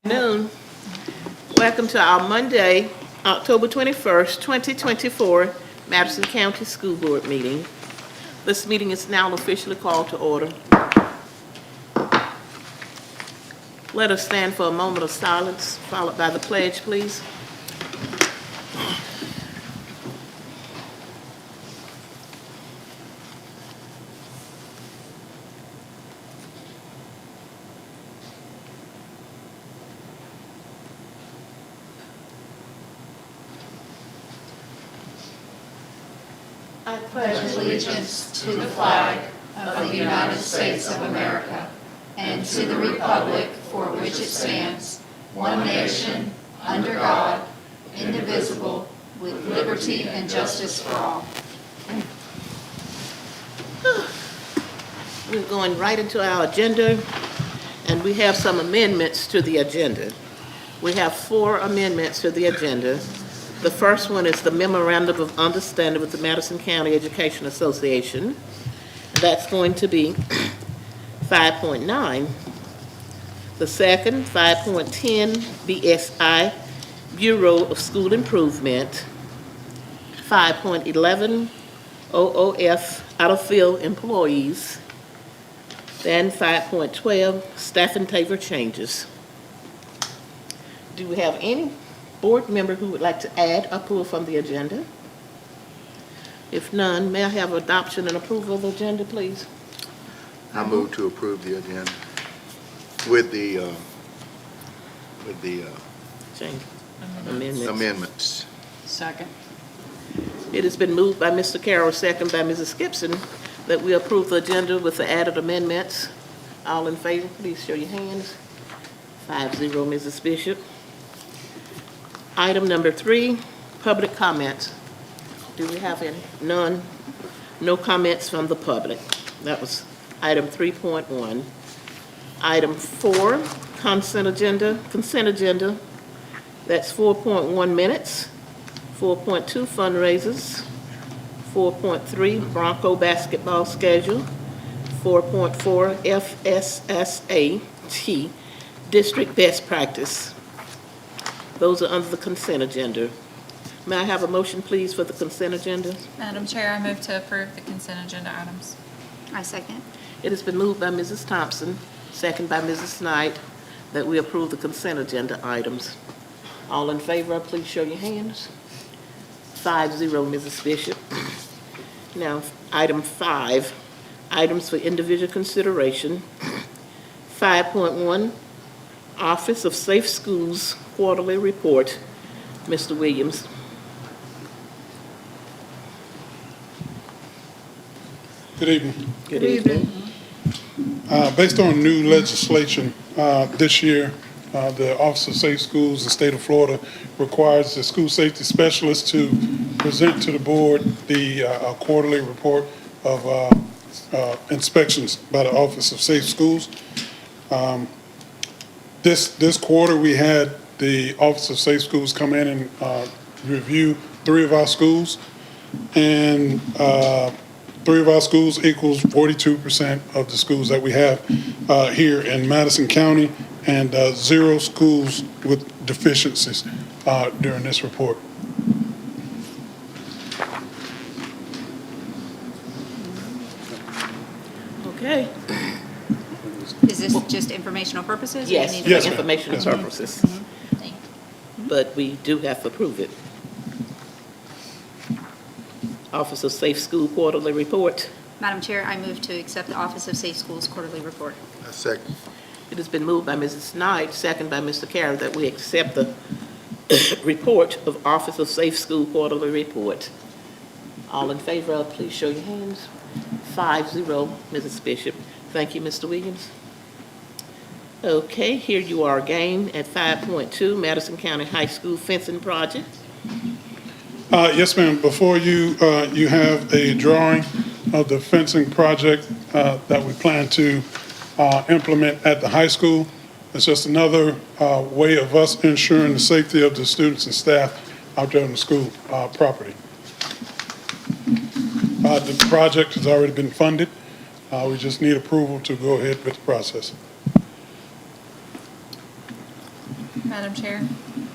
Noon. Welcome to our Monday, October 21st, 2024 Madison County School Board meeting. This meeting is now officially called to order. Let us stand for a moment of silence, followed by the pledge, please. I pledge allegiance to the flag of the United States of America and to the republic for which it stands, one nation, under God, indivisible, with liberty and justice for all. We're going right into our agenda, and we have some amendments to the agenda. We have 4 amendments to the agenda. The first one is the Memorandum of Understanding with the Madison County Education Association. That's going to be 5.9. The second, 5.10, BSI, Bureau of School Improvement. 5.11, OOF, out-of-field employees. Then 5.12, staff and table changes. Do we have any board member who would like to add or pull from the agenda? If none, may I have adoption and approval of the agenda, please? I move to approve the agenda with the Change. Amendments. amendments. Second. It has been moved by Mr. Carroll, second by Mrs. Gibson, that we approve the agenda with the added amendments. All in favor, please show your hands. 5-0, Mrs. Bishop. Item number 3, public comments. Do we have any? None. No comments from the public. That was item 3.1. Item 4, consent agenda. That's 4.1 minutes. 4.2, fundraisers. 4.3, Bronco basketball schedule. 4.4, FSSAT, district best practice. Those are under the consent agenda. May I have a motion, please, for the consent agenda? Madam Chair, I move to approve the consent agenda items. I second. It has been moved by Mrs. Thompson, second by Mrs. Knight, that we approve the consent agenda items. All in favor, please show your hands. 5-0, Mrs. Bishop. Now, item 5, items for individual consideration. 5.1, Office of Safe Schools Quarterly Report. Mr. Williams. Good evening. Good evening. Based on new legislation this year, the Office of Safe Schools in the state of Florida requires the school safety specialist to present to the board the quarterly report of inspections by the Office of Safe Schools. This quarter, we had the Office of Safe Schools come in and review 3 of our schools, and 3 of our schools equals 42% of the schools that we have here in Madison County, and 0 schools with deficiencies during this report. Okay. Is this just informational purposes? Yes, Or you for need Yes, ma'am. informational Yes, ma'am. purposes. But we do have to approve it. Office of Safe School Quarterly Report. Madam Chair, I move to accept the Office of Safe Schools quarterly report. A second. It has been moved by Mrs. Knight, second by Mr. Carroll, that we accept the report of Office of Safe School Quarterly Report. All in favor, please show your hands. 5-0, Mrs. Bishop. Thank you, Mr. Williams. Okay, here you are again at 5.2, Madison County High School fencing project. Yes, ma'am. Before you, you have a drawing of the fencing project that we plan to implement at the high school. It's just another way of us ensuring the safety of the students and staff out there on the school property. The project has already been funded. We just need approval to go ahead with the process. Madam Chair,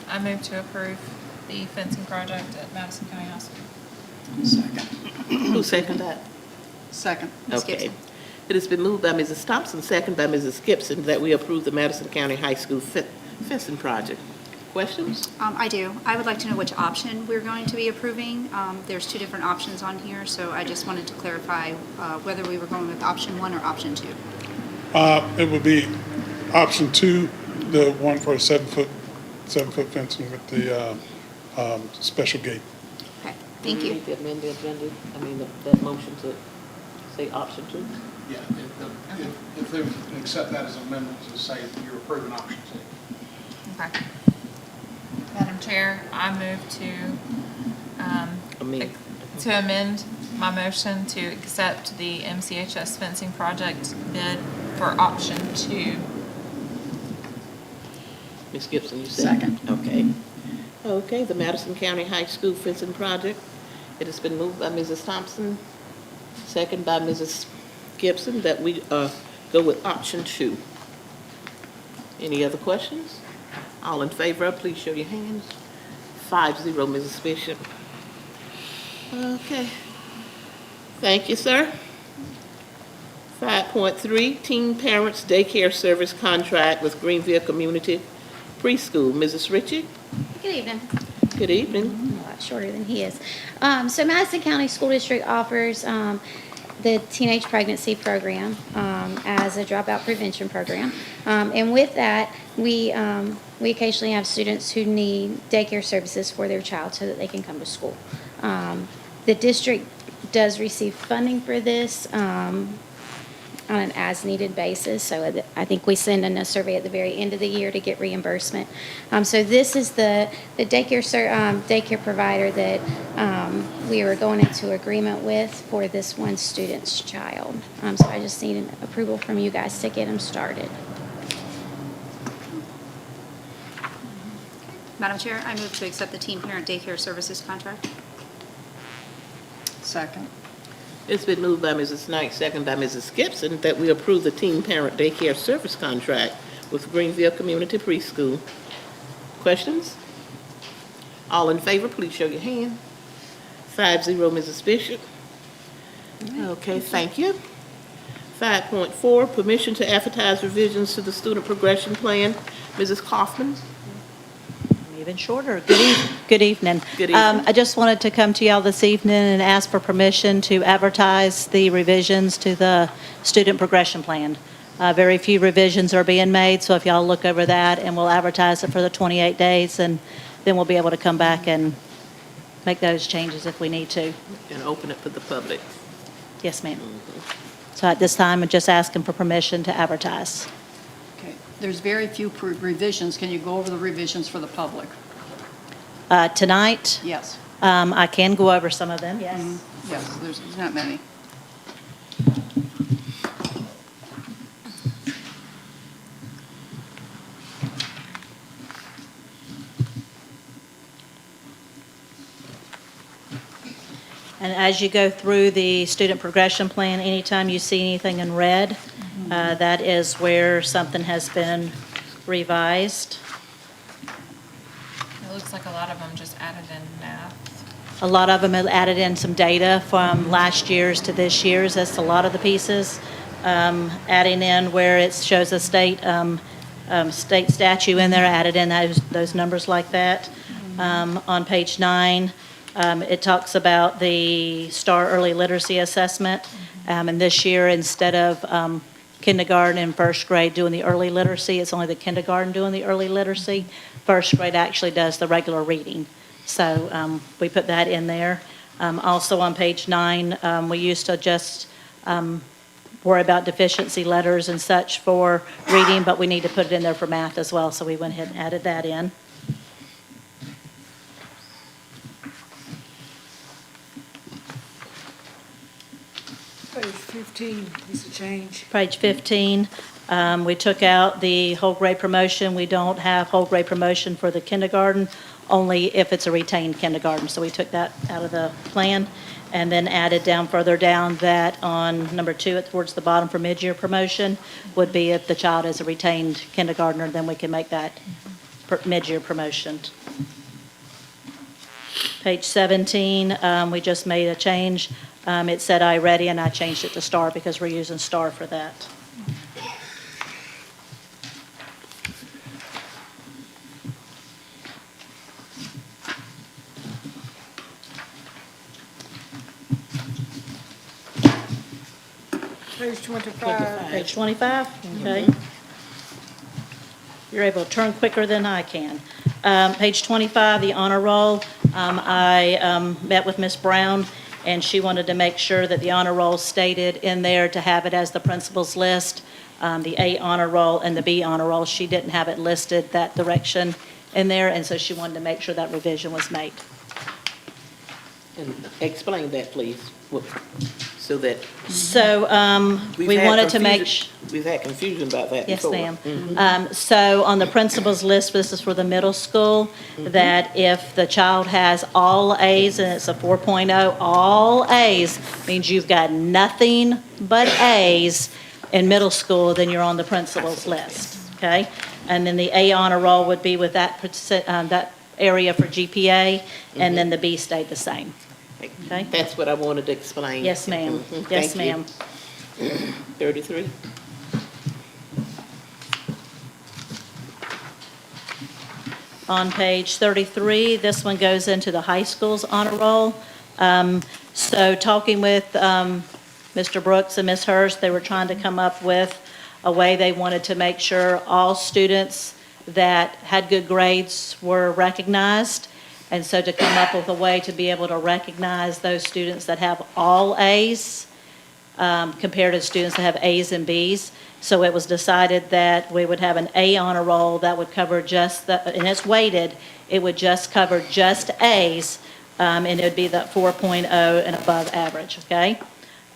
I move to approve the fencing project at Madison County High School. Who seconded that? Second. Ms. Okay. Gibson. It has been moved by Mrs. Thompson, second by Mrs. Gibson, that we approve the Madison County High School fencing project. Questions? I do. I would like to know which option we're going to be approving. There's two different options on here, so I just wanted to clarify whether we were going with option 1 or option 2. It would be option 2, the one for a 7-foot fencing with the special gate. Okay, thank you. Need to amend the agenda, that motion to say option 2? Yeah, if they would accept that as an amendment to say you're approving option C. Okay. Madam Chair, I move to amend my motion to accept the MCHS fencing project bid for option 2. Ms. Gibson, you second? Okay. Okay, the Madison County High School fencing project. It has been moved by Mrs. Thompson, second by Mrs. Gibson, that we go with option 2. Any other questions? All in favor, please show your hands. 5-0, Mrs. Bishop. Okay. Thank you, sir. 5.3, Teen Parents Daycare Service Contract with Greenville Community Preschool. Mrs. Ritchie? Good evening. Good evening. A lot shorter than he is. So Madison County School District offers the Teenage Pregnancy Program as a dropout prevention program. And with that, we occasionally have students who need daycare services for their child so that they can come to school. The district does receive funding for this on an as-needed basis. So I think we send in a survey at the very end of the year to get reimbursement. So this is the daycare provider that we were going into agreement with for this one student's child. So I just need an approval from you guys to get them started. Madam Chair, I move to accept the Teen Parent Daycare Services contract. Second. It's been moved by Mrs. Knight, second by Mrs. Gibson, that we approve the Teen Parent Daycare Service Contract with Greenville Community Preschool. Questions? All in favor, please show your hand. 5-0, Mrs. Bishop. Okay, thank you. 5.4, permission to advertise revisions to the student progression plan. Mrs. Kaufman? Even shorter. Good evening. Good evening. I just wanted to come to y'all this evening and ask for permission to advertise the revisions to the student progression plan. Very few revisions are being made, so if y'all look over that, and we'll advertise it for the 28 days, and then we'll be able to come back and make those changes if we need to. And open it for the public. Yes, ma'am. So at this time, I'm just asking for permission to advertise. Okay. There's very few revisions. Can you go over the revisions for the public? Tonight, Yes. I can go over some of them, yes. Yes, there's not many. And as you go through the student progression plan, anytime you see anything in red, that is where something has been revised. It looks like a lot of them just added in math. A lot of them have added in some data from last year's to this year's. That's a lot of the pieces. Adding in where it shows a state statute in there, added in those numbers like that. On page 9, it talks about the STAR Early Literacy Assessment. And this year, instead of kindergarten and first grade doing the early literacy, it's only the kindergarten doing the early literacy. First grade actually does the regular reading. So we put that in there. Also on page 9, we used to just worry about deficiency letters and such for reading, but we need to put it in there for math as well, so we went ahead and added that in. Page 15 is a change. Page 15, we took out the whole grade promotion. We don't have whole grade promotion for the kindergarten, only if it's a retained kindergarten. So we took that out of the plan and then added down further down that on number 2 towards the bottom for mid-year promotion would be if the child is a retained kindergartner, then we can make that mid-year promotion. Page 17, we just made a change. It said I ready, and I changed it to star because we're using star for that. Page 25. Page 25, okay. You're able to turn quicker than I can. Page 25, the honor roll. I met with Ms. Brown, and she wanted to make sure that the honor roll stated in there to have it as the principal's list. The A honor roll and the B honor roll, she didn't have it listed, that direction in there, and so she wanted to make sure that revision was made. And explain that, please, so that. So we've we had wanted to make. confusion- We've had confusion about that Yes, before. ma'am. So on the principal's list, this is for the middle school, that if the child has all A's and it's a 4.0, all A's means you've got nothing but A's in middle school, then you're on the principal's list, okay? And then the A honor roll would be with that area for GPA, and then the B stayed the same, okay? That's what I wanted to explain. Yes, ma'am. Mhm. Yes, Thank you. ma'am. 33. On page 33, this one goes into the high school's honor roll. So talking with Mr. Brooks and Ms. Hurst, they were trying to come up with a way they wanted to make sure all students that had good grades were recognized. And so to come up with a way to be able to recognize those students that have all A's compared to students that have A's and B's. So it was decided that we would have an A honor roll that would cover just the, and it's weighted, it would just cover just A's, and it would be the 4.0 and above average, okay?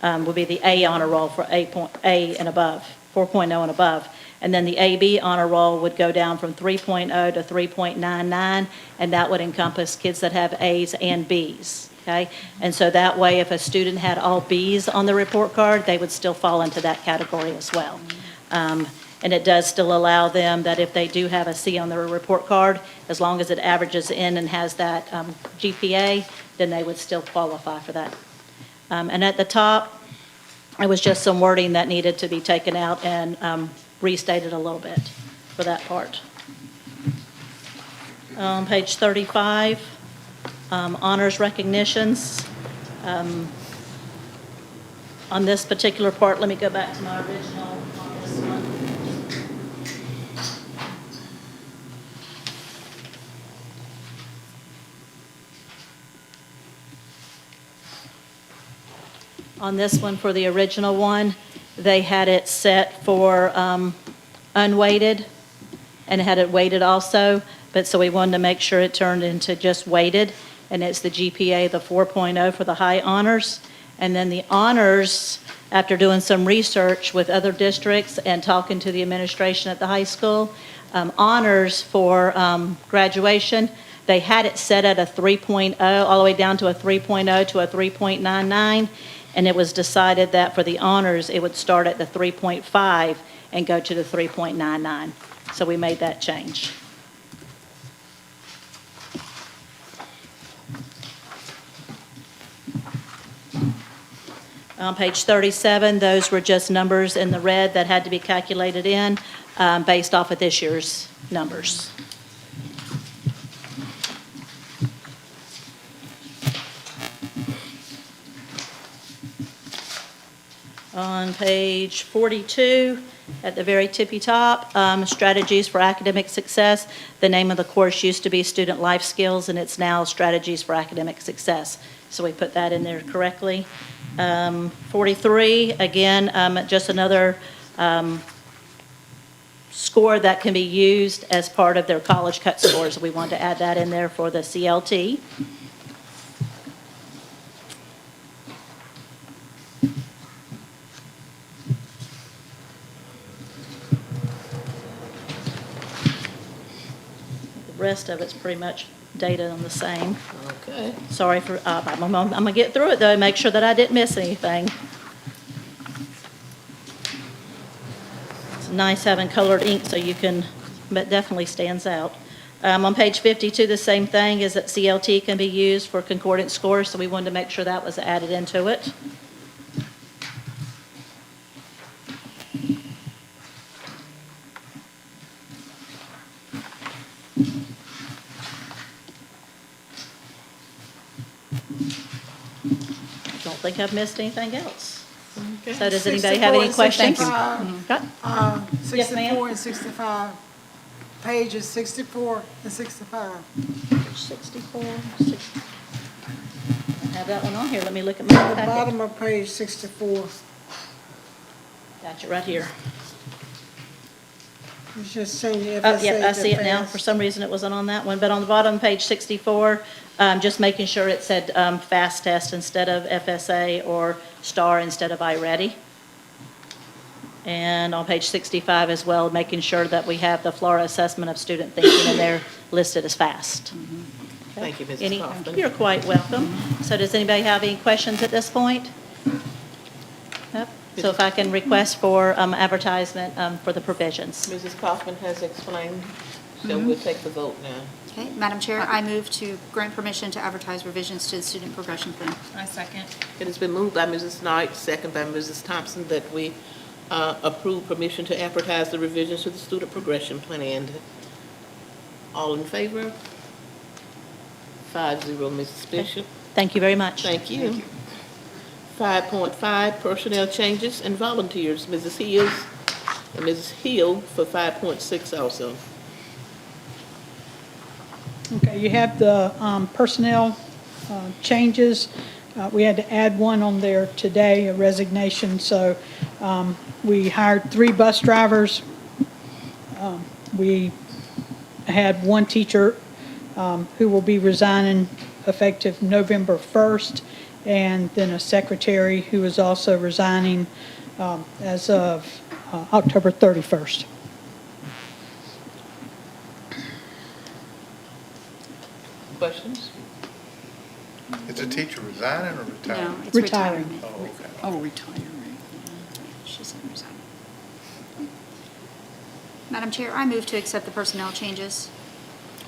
Would be the A honor roll for A and above, 4.0 and above. And then the AB honor roll would go down from 3.0 to 3.99, and that would encompass kids that have A's and B's, okay? And so that way, if a student had all B's on the report card, they would still fall into that category as well. And it does still allow them that if they do have a C on their report card, as long as it averages in and has that GPA, then they would still qualify for that. And at the top, it was just some wording that needed to be taken out and restated a little bit for that part. On page 35, honors recognitions. On this particular part, let me go back to my original on this one. On this one, for the original one, they had it set for unweighted, and it had it weighted also, but so we wanted to make sure it turned into just weighted, and it's the GPA, the 4.0 for the high honors. And then the honors, after doing some research with other districts and talking to the administration at the high school, honors for graduation, they had it set at a 3.0, all the way down to a 3.0 to a 3.99, and it was decided that for the honors, it would start at the 3.5 and go to the 3.99. So we made that change. On page 37, those were just numbers in the red that had to be calculated in based off of this year's numbers. On page 42, at the very tippy top, strategies for academic success. The name of the course used to be Student Life Skills, and it's now Strategies for Academic Success. So we put that in there correctly. 43, again, just another score that can be used as part of their college cut scores. We want to add that in there for the CLT. The rest of it's pretty much data on the same. Okay. Sorry for, I'm gonna get through it though, and make sure that I didn't miss anything. It's nice having colored ink so you can, but definitely stands out. On page 52, the same thing, is that CLT can be used for concordant scores, so we wanted to make sure that was added into it. I don't think I've missed anything else. So does anybody have any 64 and questions? 65, Okay. Yes, ma'am. 64 and 65, pages 64 and 65. Page 64, I have that one on here, let me look at my The packet. bottom of page 64, Got you right here. it's just changing FSA Oh, yep, I to see it now. FAS. For some reason, it wasn't on that one. But on the bottom, page 64, just making sure it said FAST test instead of FSA or STAR instead of iReady. And on page 65 as well, making sure that we have the Flora assessment of student thinking in there listed as FAST. Thank you, Mrs. Any- Kaufman. You're quite welcome. So does anybody have any questions at this point? Nope. So if I can request for advertisement for the provisions. Mrs. Kaufman has explained, so we'll take the vote now. Okay, Madam Chair, I move to grant permission to advertise revisions to the student progression plan. I second. It has been moved by Mrs. Knight, second by Mrs. Thompson, that we approve permission to advertise the revisions to the student progression plan. All in favor? 5-0, Mrs. Bishop. Thank you very much. Thank you. 5.5, personnel changes and volunteers, Mrs. Hills and Mrs. Hill for 5.6 also. Okay, you have the personnel changes. We had to add one on there today, a resignation, so we hired 3 bus drivers. We had one teacher who will be resigning effective November 1st, and then a secretary who is also resigning as of October 31st. Questions? Is the teacher resigning or retiring? No, it's Retiring. retirement. Oh, okay. Oh, retirement. She said resign. Madam Chair, I move to accept the personnel changes.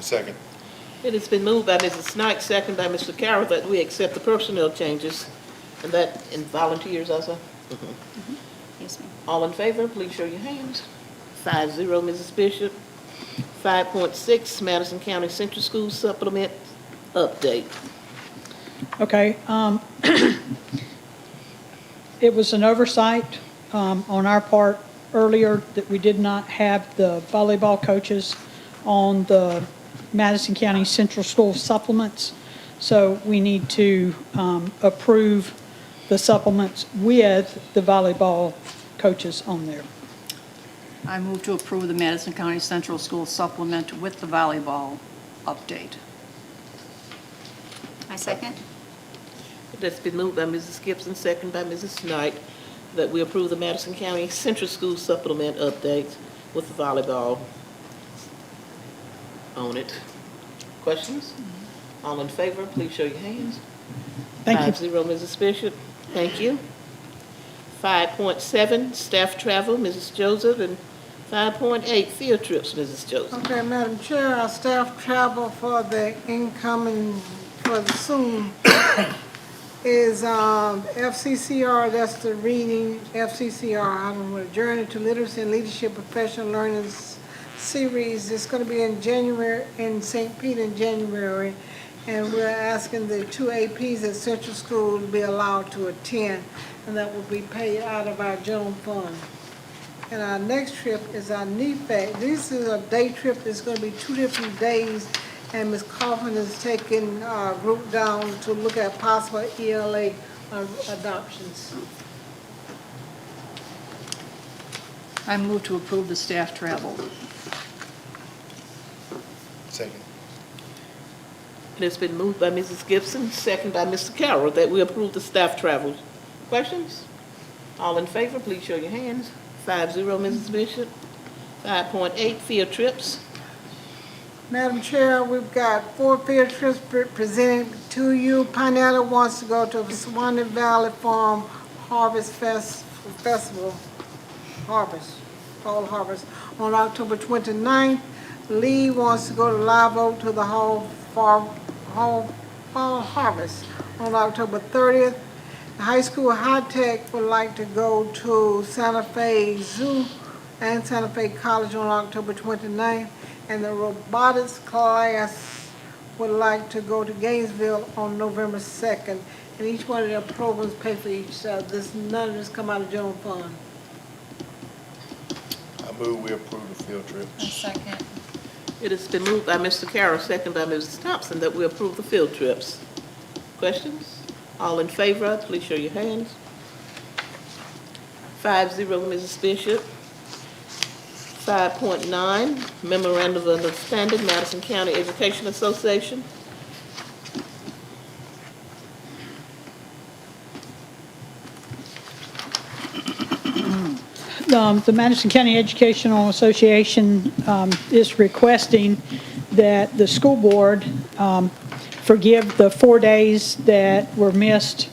Second. It has been moved by Mrs. Knight, second by Mr. Carroll, that we accept the personnel changes, and that in volunteers also. Yes, ma'am. All in favor, please show your hands. 5-0, Mrs. Bishop. 5.6, Madison County Central School Supplement Update. Okay, it was an oversight on our part earlier that we did not have the volleyball coaches on the Madison County Central School supplements. So we need to approve the supplements with the volleyball coaches on there. I move to approve the Madison County Central School supplement with the volleyball update. I second. It has been moved by Mrs. Gibson, second by Mrs. Knight, that we approve the Madison County Central School Supplement Update with the volleyball on it. Questions? All in favor, please show your hands. Thank you. 5-0, Mrs. Bishop. Thank you. 5.7, staff travel, Mrs. Joseph, and 5.8, field trips, Mrs. Joseph. Okay, Madam Chair, our staff travel for the incoming, for the soon, is FCCR, that's the reading, FCCR, I don't know, Journey to Literacy and Leadership Professional Learning Series. It's going to be in January, in St. Pete in January, and we're asking the 2 APs at Central School to be allowed to attend, and that will be paid out of our general fund. And our next trip is our NEFAC. This is a day trip. It's going to be 2 different days, and Ms. Kaufman is taking our group down to look at possible ELA adoptions. I move to approve the staff travel. Second. It has been moved by Mrs. Gibson, second by Mr. Carroll, that we approve the staff travels. Questions? All in favor, please show your hands. 5-0, Mrs. Bishop. 5.8, field trips. Madam Chair, we've got 4 field trips presented to you. Pineapple wants to go to the Swanee Valley Farm Harvest Festival, Fall Harvest, on October 29th. Lee wants to go to Live Oak to the Fall Harvest on October 30th. The High School High Tech would like to go to Santa Fe Zoo and Santa Fe College on October 29th. And the robotics class would like to go to Gainesville on November 2nd. And each one of their programs pay for each. None of this come out of general fund. I move we approve the field A trips. second. It has been moved by Mr. Carroll, second by Mrs. Thompson, that we approve the field trips. Questions? All in favor, please show your hands. 5-0, Mrs. Bishop. 5.9, Memorandum of Understanding, Madison County Education Association. The Madison County Educational Association is requesting that the school board forgive the 4 days that were missed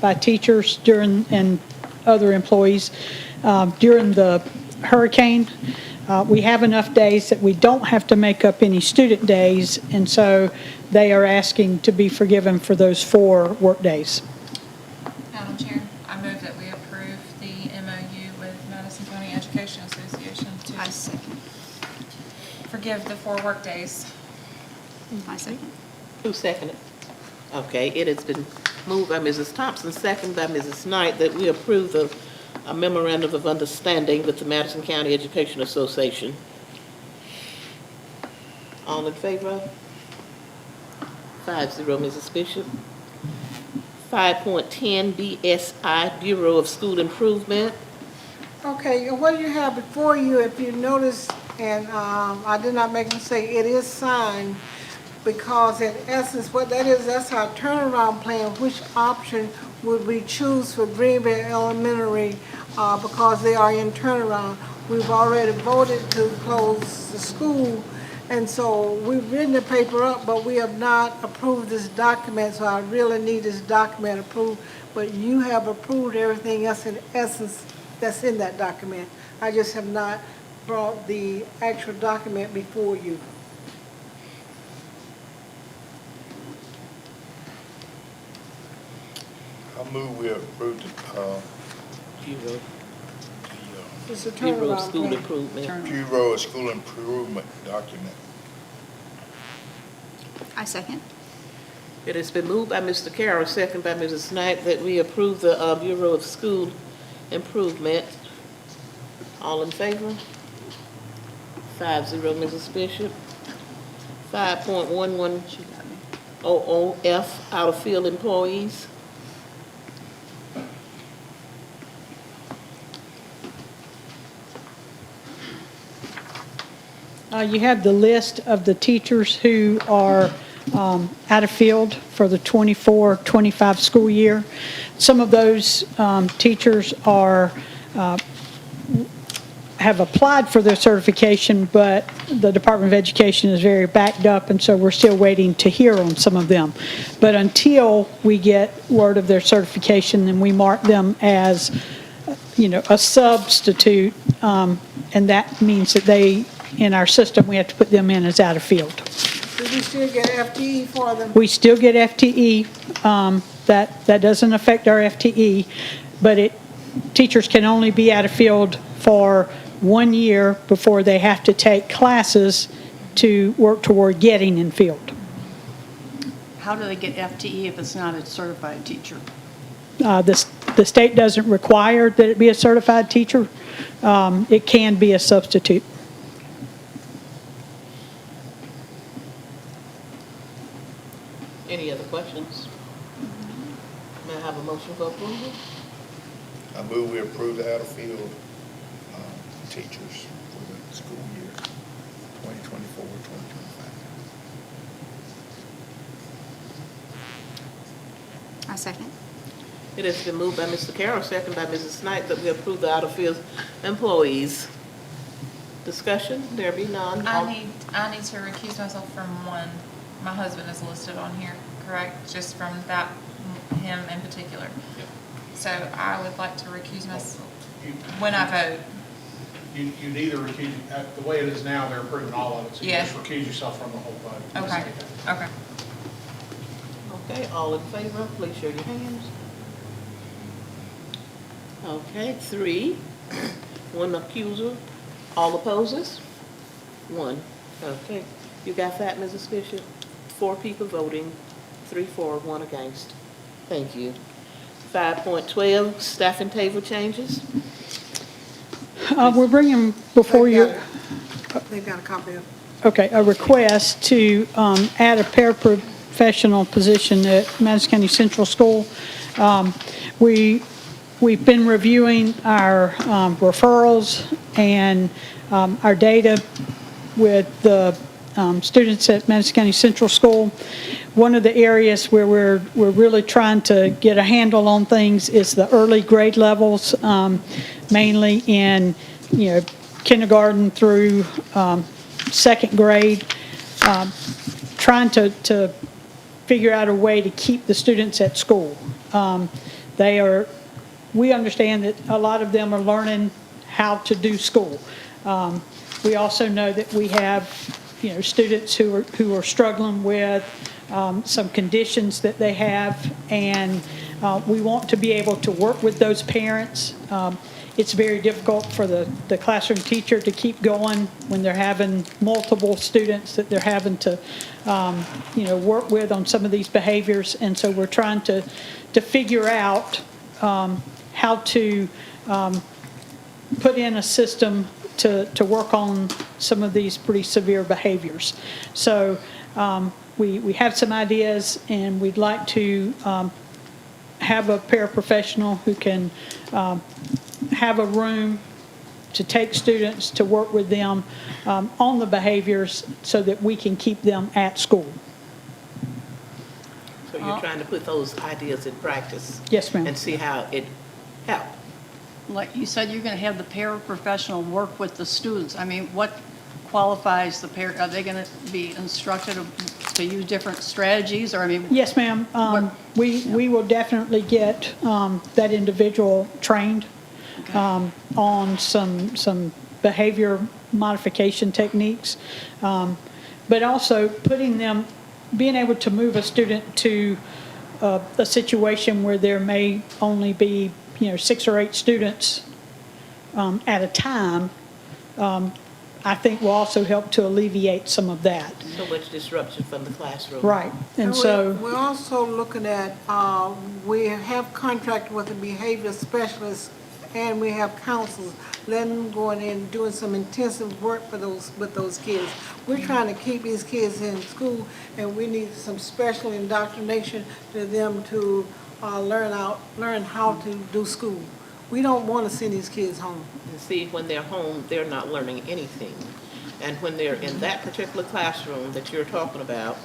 by teachers and other employees during the hurricane. We have enough days that we don't have to make up any student days, and so they are asking to be forgiven for those 4 work days. Madam Chair, I move that we approve the MOU with Madison County Education Association I to second. forgive the 4 work days. I second. Who seconded? Okay, it has been moved by Mrs. Thompson, second by Mrs. Knight, that we approve the memorandum of understanding with the Madison County Education Association. All in favor? 5-0, Mrs. Bishop. 5.10, BSI, Bureau of School Improvement. Okay, and what you have before you, if you notice, and I did not make a mistake, it is signed, because in essence, what that is, that's our turnaround plan. Which option would we choose for Greenville Elementary, because they are in turnaround. We've already voted to close the school, and so we've written the paper up, but we have not approved this document, so I really need this document approved. But you have approved everything else in essence that's in that document. I just have not brought the actual document before you. I move we approve Bureau, It's a Bureau of turnaround School plan. Improvement. the Bureau of School Improvement document. I second. It has been moved by Mr. Carroll, second by Mrs. Knight, that we approve the Bureau of School Improvement. All in favor? 5-0, Mrs. Bishop. 5.11, OOF, out-of-field employees. You have the list of the teachers who are out of field for the 24-25 school year. Some of those teachers are have applied for their certification, but the Department of Education is very backed up, and so we're still waiting to hear on some of them. But until we get word of their certification, then we mark them as, a substitute, and that means that they, in our system, we have to put them in as out of field. Do we still get FTE for them? We still get FTE. That doesn't affect our FTE, but teachers can only be out of field for 1 year before they have to take classes to work toward getting in field. How do they get FTE if it's not a certified teacher? The state doesn't require that it be a certified teacher. It can be a substitute. Any other questions? May I have a motion for approval? I move we approve the out-of-field teachers for the school year 2024, 2025. I second. It has been moved by Mr. Carroll, second by Mrs. Knight, that we approve the out-of-field employees. Discussion, there be none. I need to recuse myself from one. My husband is listed on here, correct? Just from him in particular. So I would like to recuse myself when I vote. you'd either recuse, the way it is now, they're approving all of it, so you Yeah. just recuse yourself from the whole vote. Just Okay, say that. okay. Okay, all in favor, please show your hands. Okay, 3, 1 accuser, all opposes? 1. Okay, you got that, Mrs. Bishop? 4 people voting, 3 for, 1 against. Thank you. 5.12, staffing table changes. We're bringing before you, They've got a copy of. okay, a request to add a paraprofessional position at Madison County Central School. We've been reviewing our referrals and our data with the students at Madison County Central School. One of the areas where we're really trying to get a handle on things is the early grade levels, mainly in, kindergarten through second grade, trying to figure out a way to keep the students at school. We understand that a lot of them are learning how to do school. We also know that we have, students who are struggling with some conditions that they have, and we want to be able to work with those parents. It's very difficult for the classroom teacher to keep going when they're having multiple students that they're having to, work with on some of these behaviors. And so we're trying to figure out how to put in a system to work on some of these pretty severe behaviors. So we have some ideas, and we'd like to have a paraprofessional who can have a room to take students to work with them on the behaviors so that we can keep them at school. So you're trying to put those ideas in practice? Yes, ma'am. And see how it helps? Like you said, you're going to have the paraprofessional work with the students. I mean, what qualifies the are they going to be instructed to use different strategies, or I mean? Yes, ma'am. We will definitely get that individual trained on some behavior modification techniques, but also being able to move a student to a situation where there may only be 6 or 8 students at a time, I think will also help to alleviate some of that. So much disruption from the classroom. Right, and so. We're also looking at, we have contracted with a behavior specialist, and we have counselors, letting them go in and doing some intensive work with those kids. We're trying to keep these kids in school, and we need some special indoctrination to them to learn how to do school. We don't want to send these kids home. And see, when they're home, they're not learning anything. And when they're in that particular classroom that you're talking about,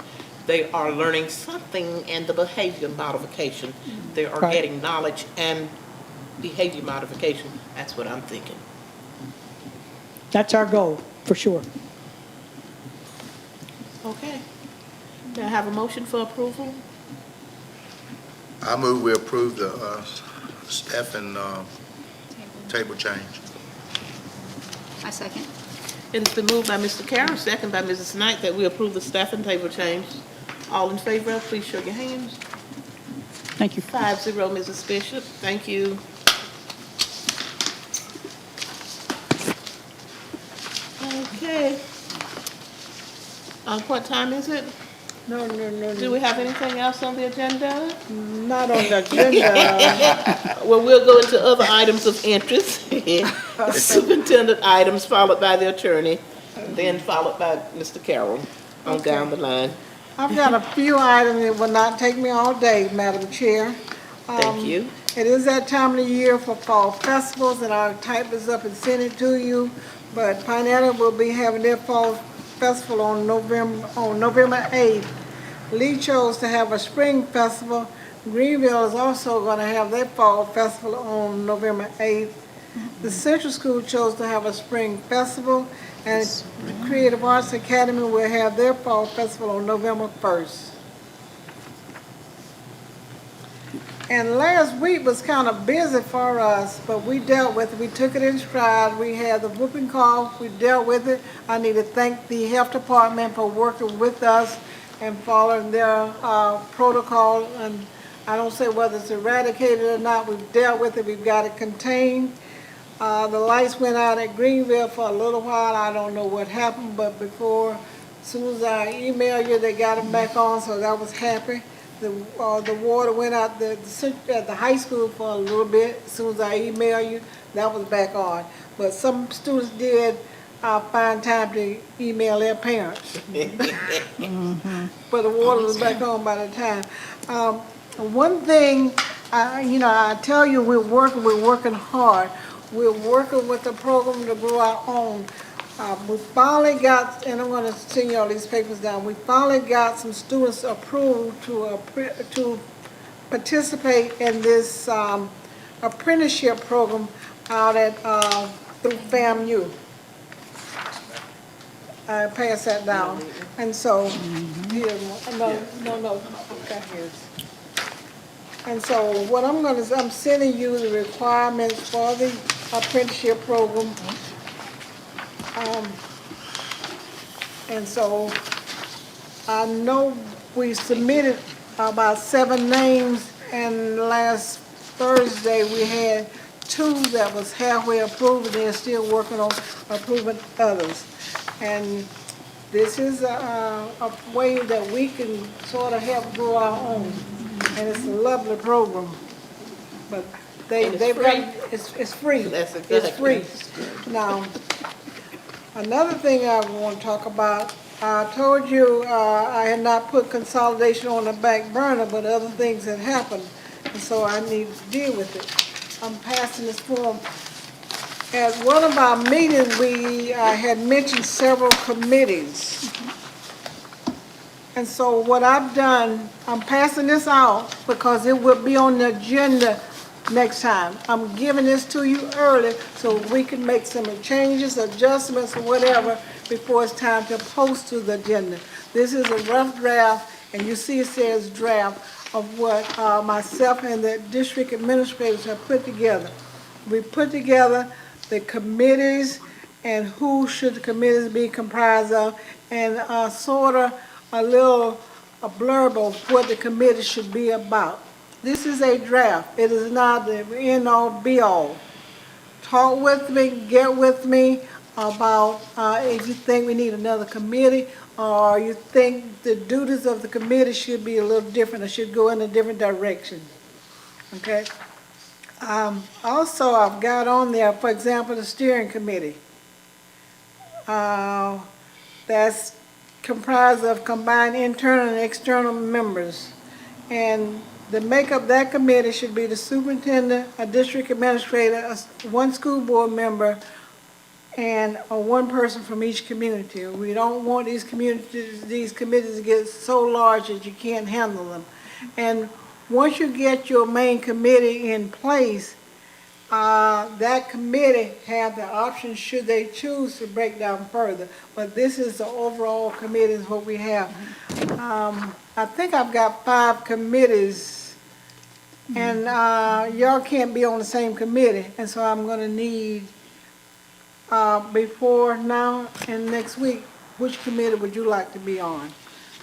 they are learning something in the behavior modification. They are Right. getting knowledge and behavior modification. That's what I'm thinking. That's our goal, for sure. Okay. May I have a motion for approval? I move we approve the staff and table change. I second. It has been moved by Mr. Carroll, second by Mrs. Knight, that we approve the staffing table change. All in favor, please show your hands. Thank you. 5-0, Mrs. Bishop. Thank you. Okay. What time is it? No. Do we have anything else on the agenda? Not on the agenda. Well, we'll go into other items of interest. Superintendent items, followed by the attorney, then followed by Mr. Carroll on down the line. I've got a few items that will not take me all day, Madam Chair. Thank you. It is that time of the year for fall festivals, and I'll type this up and send it to you. But Pinetta will be having their fall festival on November 8th. Lee chose to have a spring festival. Greenville is also going to have their fall festival on November 8th. The Central School chose to have a spring festival, and the Creative Arts Academy will have their fall festival on November 1st. And last week was kind of busy for us, but we dealt with it. We took it in stride. We had the whooping cough. We dealt with it. I need to thank the health department for working with us and following their protocol. And I don't say whether it's eradicated or not. We've dealt with it. We've got it contained. The lights went out at Greenville for a little while. I don't know what happened, but before, as soon as I emailed you, they got them back on, so I was happy. The water went out at the high school for a little bit. As soon as I emailed you, that was back on. But some students did find time to email their parents. But the water was back on by the time. One thing, I tell you, we're working hard. We're working with the program to grow our own. We finally got, and I'm going to send you all these papers down, we finally got some students approved to participate in this apprenticeship program out at through FAMU. I pass that down. And so, here, no, okay, here's. And so what I'm sending you the requirements for the apprenticeship program. And so I know we submitted about 7 names, and last Thursday we had 2 that was halfway approved, and they're still working on approving others. And this is a way that we can sort of help grow our own. And it's a lovely program, but they've got, it's free. That's It's free. Now, another thing I want to talk about, I told you I had not put consolidation on the back burner, but other things had happened, and so I need to deal with it. I'm passing this form. At one of our meetings, we had mentioned several committees. And so what I've done, I'm passing this out because it will be on the agenda next time. I'm giving this to you early so we can make some changes, adjustments, or whatever before it's time to post to the agenda. This is a rough draft, and you see it says draft of what myself and the district administrators have put together. We put together the committees and who should the committees be comprised of, and sort of a blurb of what the committee should be about. This is a draft. It is not the end-all, be-all. Talk with me, get with me about if you think we need another committee, or you think the duties of the committee should be a little different or should go in a different direction. Okay? Also, I've got on there, for example, the steering committee. That's comprised of combined internal and external members. And the makeup of that committee should be the superintendent, a district administrator, 1 school board member, and 1 person from each community. We don't want these committees to get so large that you can't handle them. And once you get your main committee in place, that committee have the option, should they choose, to break down further. But this is the overall committee is what we have. I think I've got 5 committees, and y'all can't be on the same committee, and so I'm going to need, before now and next week, which committee would you like to be on?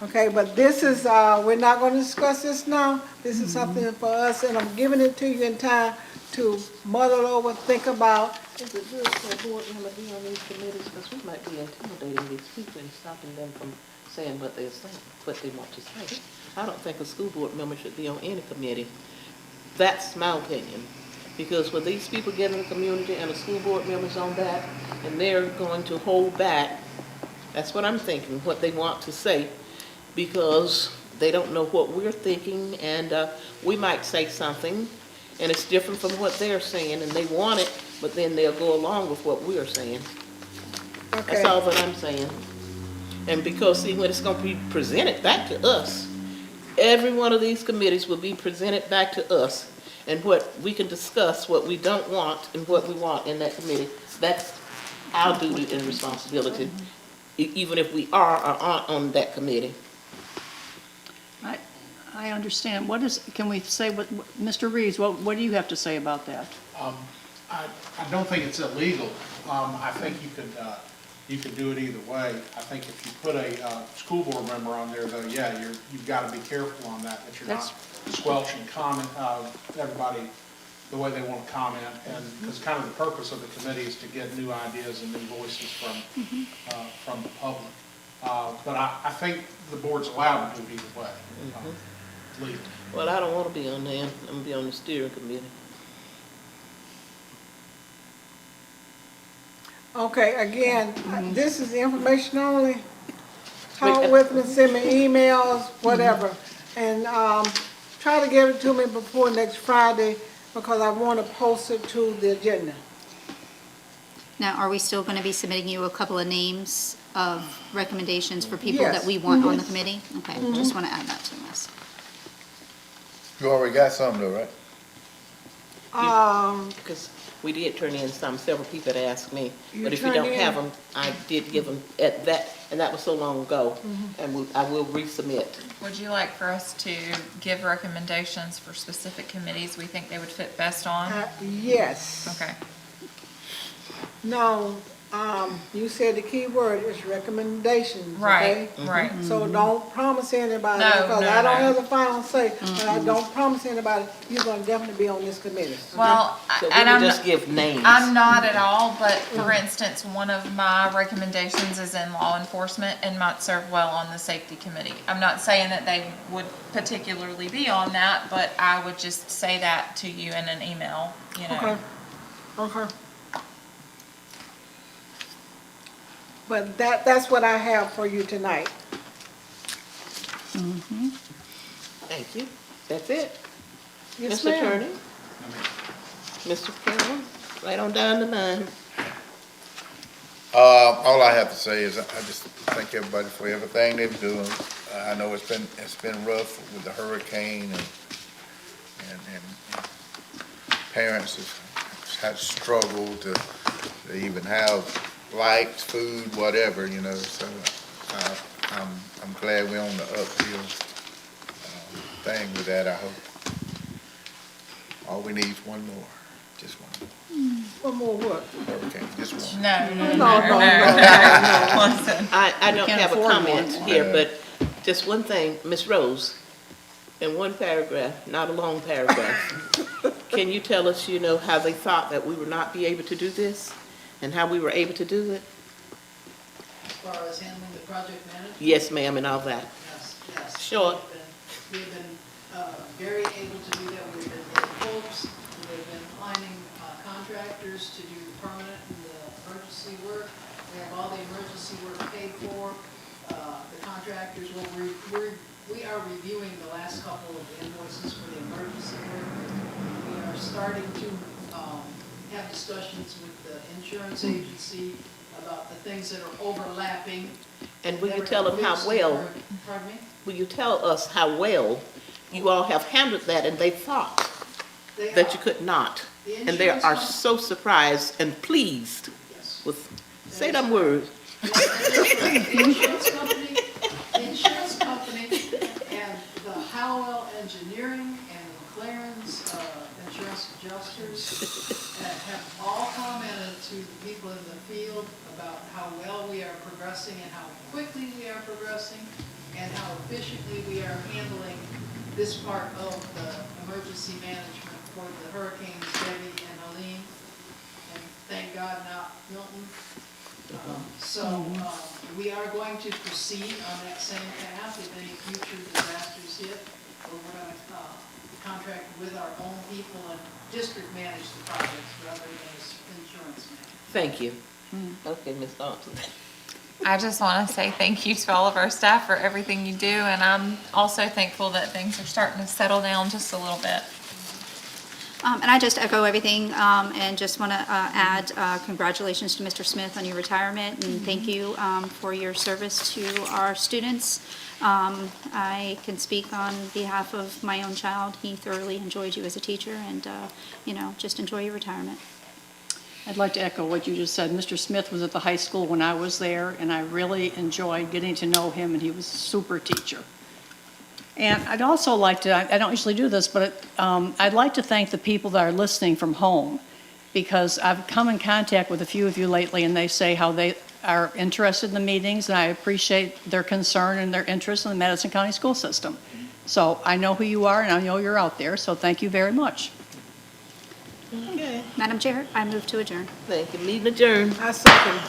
Okay, but this is, we're not going to discuss this now. This is something for us, and I'm giving it to you in time to muddle over, think about. Is it good for a board member to be on these committees? Because we might be intimidating these people and stopping them from saying what they're saying, what they want to say. I don't think a school board member should be on any committee. That's my opinion. Because when these people get in the community and a school board member's on that, and they're going to hold back, that's what I'm thinking, what they want to say, because they don't know what we're thinking, and we might say something, and it's different from what they're saying, and they want it, but then they'll go along with what we're saying. Okay. That's all that I'm saying. And because, see, when it's going to be presented back to us, every one of these committees will be presented back to us, and what we can discuss, what we don't want, and what we want in that committee. That's our duty and responsibility, even if we are or aren't on that committee. I understand. What is, can we say, Mr. Reeves, what do you have to say about that? I don't think it's illegal. I think you could do it either way. I think if you put a school board member on there, though, yeah, you've got to be careful on that you're not squelching comment, everybody the way they want to comment. And because kind of the purpose of the committee is to get new ideas and new voices from the public. But I think the board's allowed to move either way. Legally. Well, I don't want to be on there. I'm going to be on the steering committee. Okay, again, this is information only. Talk with me, send me emails, whatever. And try to get it to me before next Friday because I want to post it to the agenda. Now, are we still going to be submitting you a couple of names of recommendations for people that Yes. we want on the committee? Okay, just want to add that to the list. You already got some though, right? Because we did turn in several people that asked me. You But if you turned don't in? have them, I did give them at that, and that was so long ago. And I will resubmit. Would you like for us to give recommendations for specific committees we think they would fit best on? Yes. Okay. No, you said the key word is recommendations, Right, okay? right. So don't promise anybody, No, because no, I don't no. have the final say, but I don't promise anybody, you're gonna definitely be on this committee. Well, So we and will I'm, just give names. I'm not at all, but for instance, one of my recommendations is in law enforcement and might serve well on the safety committee. I'm not saying that they would particularly be on that, but I would just say that to you in an email, you know. Okay. But that's what I have for you tonight. Thank you. That's it. Yes, Mr. ma'am. Attorney? Mr. Campbell, right on down the line. All I have to say is I just thank everybody for everything they're doing. I know it's been rough with the hurricane and parents have had struggled to even have lights, food, whatever, you know, so I'm glad we're on the uphill thing with that, I hope. All we need is one more, just one more. One more what? Hurricane, just one. No. Listen. I don't can't have a afford comment one. here, Yeah. but just one thing, Ms. Rose, in one paragraph, not a long paragraph, can you tell us, how they thought that we would not be able to do this and how we were able to do it? As far as handling the project management? Yes, ma'am, and all that. Yes. Short. We've been very able to do that. We've been getting quotes, we've been finding contractors to do the permanent and the emergency work. We have all the emergency work paid for. The contractors, we are reviewing the last couple of invoices for the emergency work. We are starting to have discussions with the insurance agency about the things that are overlapping. And will you Never tell them how fixed well, Pardon me? will you tell us how well you all have handled that and they thought They that are. you could not? The And they insurance are company- so surprised and pleased Yes. with, say them words. The insurance company and the Howell Engineering and McLaren's insurance adjusters have all commented to the people in the field about how well we are progressing and how quickly we are progressing and how efficiently we are handling this part of the emergency management for the hurricanes Debbie and Helene. And thank God not Milton. We are going to proceed on that same path if any future disasters hit. Or we're going to contract with our own people and district manage the projects rather than as insurance manage. Thank you. Okay, Ms. Thompson. I just want to say thank you to all of our staff for everything you do, and I'm also thankful that things are starting to settle down just a little bit. And I just echo everything, and just want to add congratulations to Mr. Smith on your retirement, and thank you for your service to our students. I can speak on behalf of my own child. He thoroughly enjoyed you as a teacher, and, just enjoy your retirement. I'd like to echo what you just said. Mr. Smith was at the high school when I was there, and I really enjoyed getting to know him, and he was a super teacher. And I'd also like to, I don't usually do this, but I'd like to thank the people that are listening from home, because I've come in contact with a few of you lately, and they say how they are interested in the meetings, and I appreciate their concern and their interest in the Madison County school system. So I know who you are, and I know you're out there, so thank you very much. Okay, Madam Chair, I move to adjourn. thank you. Meeting adjourned. I second.